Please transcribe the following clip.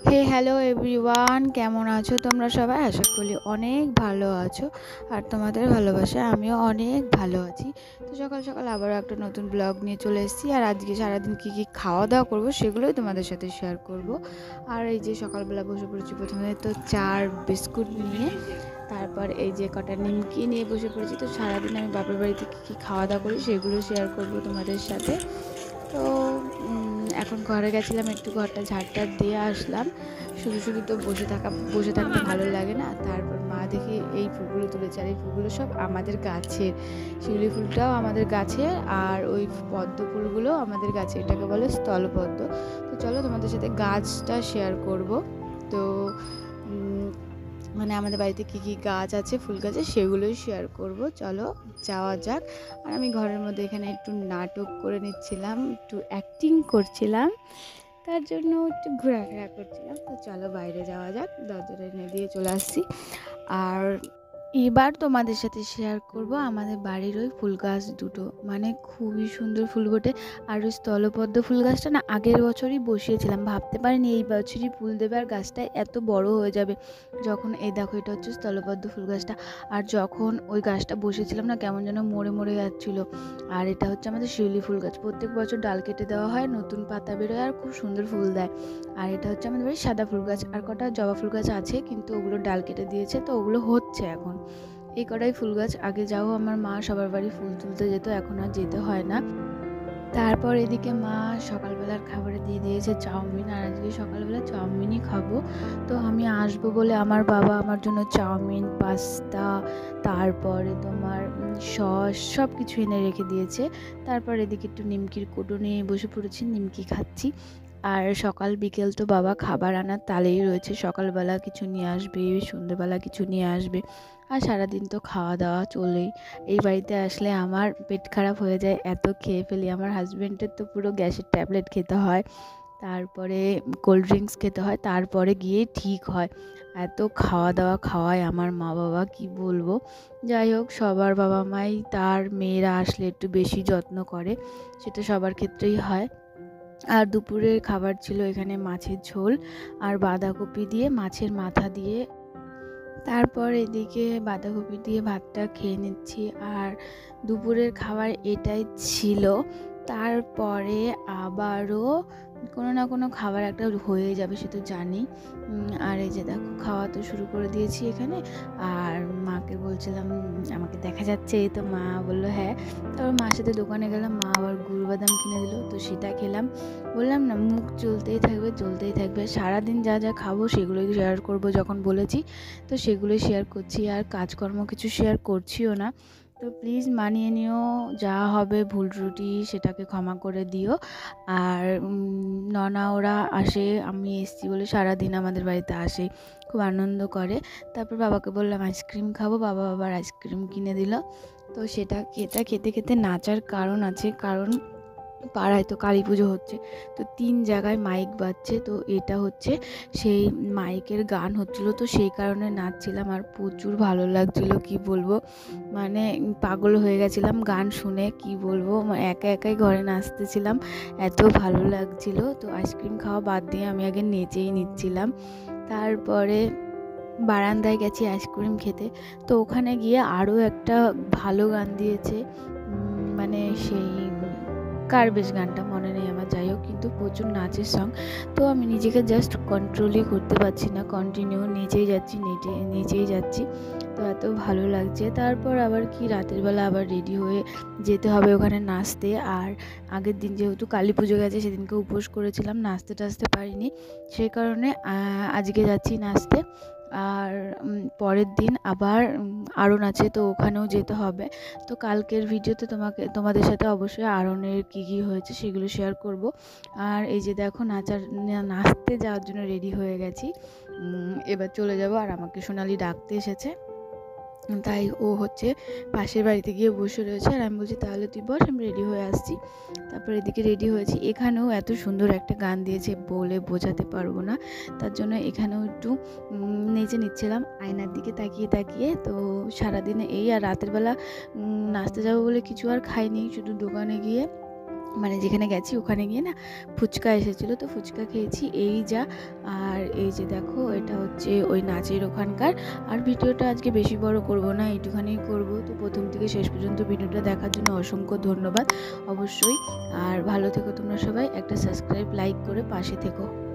হে hello everyone, কেমন আছো তোমরা সবাই? আশা করি অনেক ভালো আছো। আর তোমাদের ভালোবাসায় আমিও অনেক ভালো আছি। তো সকাল সকাল আবারও একটা নতুন ব্লগ নিয়ে চলে এসেছি। আর আজকে সারাদিন কী কী খাওয়া দাওয়া করবো সেগুলোই তোমাদের সাথে শেয়ার করব। আর এই যে সকালবেলা বসে পড়েছি, প্রথমে তো চার বিস্কুট নিয়ে, তারপর এই যে কটা নিমকি নিয়ে বসে পড়েছি। তো সারাদিন আমি বাপের বাড়িতে কী কী খাওয়া দাওয়া করি সেগুলো শেয়ার করব তোমাদের সাথে। তো এখন ঘরে গেছিলাম, একটু ঘরটা ঝাড়টার দিয়ে আসলাম। শুধু শুধু তো বসে থাকতে ভালো লাগে না। তারপর মা দেখি এই ফুলগুলো তুলেছে, আর এই ফুলগুলো সব আমাদের গাছের। শিউলি ফুলটাও আমাদের গাছের, আর ওই পদ্ম ফুলগুলো আমাদের গাছে, এটাকে বলে স্থলপদ্ম। তো চলো তোমাদের সাথে গাছটা শেয়ার করব। তো মানে আমাদের বাড়িতে কী কী গাছ আছে, ফুল গাছে, সেগুলোই শেয়ার করব। চলো যাওয়া যাক। আর আমি ঘরের মধ্যে এখানে একটু নাটক করে নিচ্ছিলাম, একটু অ্যাক্টিং করছিলাম, তার জন্য একটু ঘোরাফেরা করছিলাম। তো চলো বাইরে যাওয়া যাক। দরজাটা এনে দিয়ে চলে আসছি। আর এবার তোমাদের সাথে শেয়ার করব আমাদের বাড়ির ওই ফুল গাছ দুটো, মানে খুবই সুন্দর ফুল ফোটে। আর ওই স্থলপদ্ম ফুল গাছটা না আগের বছরই বসিয়েছিলাম, ভাবতে পারিনি এই বছরই ফুল দেবে আর গাছটা এত বড় হয়ে যাবে। যখন এই দেখো, এটা হচ্ছে স্থলপদ্ম ফুল গাছটা। আর যখন ওই গাছটা বসেছিলাম না, কেমন যেন মরে মরে যাচ্ছিলো। আর এটা হচ্ছে আমাদের শিউলি ফুল গাছ, প্রত্যেক বছর ডাল কেটে দেওয়া হয়, নতুন পাতা বেরোয় আর খুব সুন্দর ফুল দেয়। আর এটা হচ্ছে আমাদের বাড়ির সাদা ফুল গাছ। আর কটা জবা ফুল গাছ আছে, কিন্তু ওগুলো ডাল কেটে দিয়েছে, তো ওগুলো হচ্ছে এখন। এই কটাই ফুল গাছ। আগে যাও আমার মা সবার বাড়ি ফুল তুলতে যেত, এখন আর যেতে হয় না। তারপর এদিকে মা সকালবেলার খাবারে দিয়ে দিয়েছে চাউমিন, আর আজকে সকালবেলা চাউমিনই খাবো। তো আমি আসবো বলে আমার বাবা আমার জন্য চাউমিন, পাস্তা, তারপরে তোমার সস সব কিছু এনে রেখে দিয়েছে। তারপর এদিকে একটু নিমকির কোটো নিয়ে বসে পড়েছি, নিমকি খাচ্ছি। আর সকাল বিকেল তো বাবা খাবার আনার তালেই রয়েছে, সকালবেলা কিছু নিয়ে আসবে, সন্ধ্যেবেলা কিছু নিয়ে আসবে, আর সারাদিন তো খাওয়া দাওয়া চলেই। এই বাড়িতে আসলে আমার পেট খারাপ হয়ে যায়, এত খেয়ে ফেলি। আমার হাজব্যান্ডের তো পুরো গ্যাসের ট্যাবলেট খেতে হয়, তারপরে কোল্ড ড্রিঙ্কস খেতে হয়, তারপরে গিয়ে ঠিক হয়। এত খাওয়া দাওয়া খাওয়ায় আমার মা বাবা, কি বলবো। যাই হোক, সবার বাবা মাই তার মেয়েরা আসলে একটু বেশি যত্ন করে, সেটা সবার ক্ষেত্রেই হয়। আর দুপুরের খাবার ছিল এখানে মাছের ঝোল আর বাঁধাকপি দিয়ে মাছের মাথা দিয়ে। তারপর এদিকে বাঁধাকপি দিয়ে ভাতটা খেয়ে নিচ্ছি। আর দুপুরের খাবার এটাই ছিল। তারপরে আবারও কোনো না কোনো খাবার একটা হয়ে যাবে, সে তো জানি। আর এই যে দেখো, খাওয়া তো শুরু করে দিয়েছি এখানে। আর মাকে বলছিলাম আমাকে দেখা যাচ্ছে, এই তো মা বললো হ্যাঁ। তারপর মার সাথে দোকানে গেলাম, মা আবার গুড় বাদাম কিনে দিল, তো সেটা খেলাম। বললাম না, মুখ চলতেই থাকবে চলতেই থাকবে, সারাদিন যা যা খাবো সেগুলোই শেয়ার করব যখন বলেছি, তো সেগুলোই শেয়ার করছি। আর কাজকর্ম কিছু শেয়ার করছিও না। তো প্লিজ মানিয়ে নিও, যা হবে ভুল ত্রুটি সেটাকে ক্ষমা করে দিও। আর ননা ওরা আসে, আমি এসছি বলে সারাদিন আমাদের বাড়িতে আসে, খুব আনন্দ করে। তারপর বাবাকে বললাম আইসক্রিম খাবো, বাবা আবার আইসক্রিম কিনে দিল। তো সেটা খেতে খেতে নাচার কারণ আছে, কারণ পাড়ায় তো কালী পুজো হচ্ছে, তো 3 জায়গায় মাইক বাজছে, তো এটা হচ্ছে সেই মাইকের গান হচ্ছিলো, তো সেই কারণে নাচছিলাম। আর প্রচুর ভালো লাগছিলো, কি বলবো, মানে পাগল হয়ে গেছিলাম গান শুনে, কি বলবো, একা একাই ঘরে নাচতেছিলাম, এত ভালো লাগছিলো। তো আইসক্রিম খাওয়া বাদ দিয়ে আমি আগে নেচেই নিচ্ছিলাম। তারপরে বারান্দায় গেছি আইসক্রিম খেতে, তো ওখানে গিয়ে আরও একটা ভালো গান দিয়েছে, মানে সেই কার বেশ গানটা মনে নেই আমার, যাই হোক, কিন্তু প্রচুর নাচের সং। তো আমি নিজেকে জাস্ট কন্ট্রোলই করতে পারছি না, কন্টিনিউ নেচেই যাচ্ছি, তো এত ভালো লাগছে। তারপর আবার কি, রাতের বেলা আবার রেডি হয়ে যেতে হবে ওখানে নাচতে। আর আগের দিন যেহেতু কালী পুজো গেছে, সেদিনকে উপোস করেছিলাম, নাচতে টাচতে পারিনি, সেই কারণে আজকে যাচ্ছি নাচতে। আর পরের দিন আবার আরণ আছে, তো ওখানেও যেতে হবে। তো কালকের ভিডিওতে তোমাদের সাথে অবশ্যই আরণের কী কী হয়েছে সেগুলো শেয়ার করব। আর এই যে দেখো, নাচতে যাওয়ার জন্য রেডি হয়ে গেছি, এবার চলে যাব। আর আমাকে সোনালি ডাকতে এসেছে, তাই ও হচ্ছে পাশের বাড়িতে গিয়ে বসে রয়েছে, আর আমি বলছি তাহলে তুই বস, আমি রেডি হয়ে আসছি। তারপর এদিকে রেডি হয়েছি, এখানেও এত সুন্দর একটা গান দিয়েছে বলে বোঝাতে পারবো না, তার জন্য এখানেও একটু নেচে নিচ্ছিলাম আয়নার দিকে তাকিয়ে তাকিয়ে। তো সারাদিনে এই, আর রাতের বেলা নাচতে যাবো বলে কিছু আর খাইনি, শুধু দোকানে গিয়ে মানে যেখানে গেছি ওখানে গিয়ে না ফুচকা এসেছিলো, তো ফুচকা খেয়েছি এই যা। আর এই যে দেখো এটা হচ্ছে ওই নাচের ওখানকার। আর ভিডিওটা আজকে বেশি বড় করব না, এইটুখানি করব। তো প্রথম থেকে শেষ পর্যন্ত ভিডিওটা দেখার জন্য অসংখ্য ধন্যবাদ অবশ্যই। আর ভালো থেকো তোমরা সবাই, একটা সাবস্ক্রাইব লাইক করে পাশে থেকো।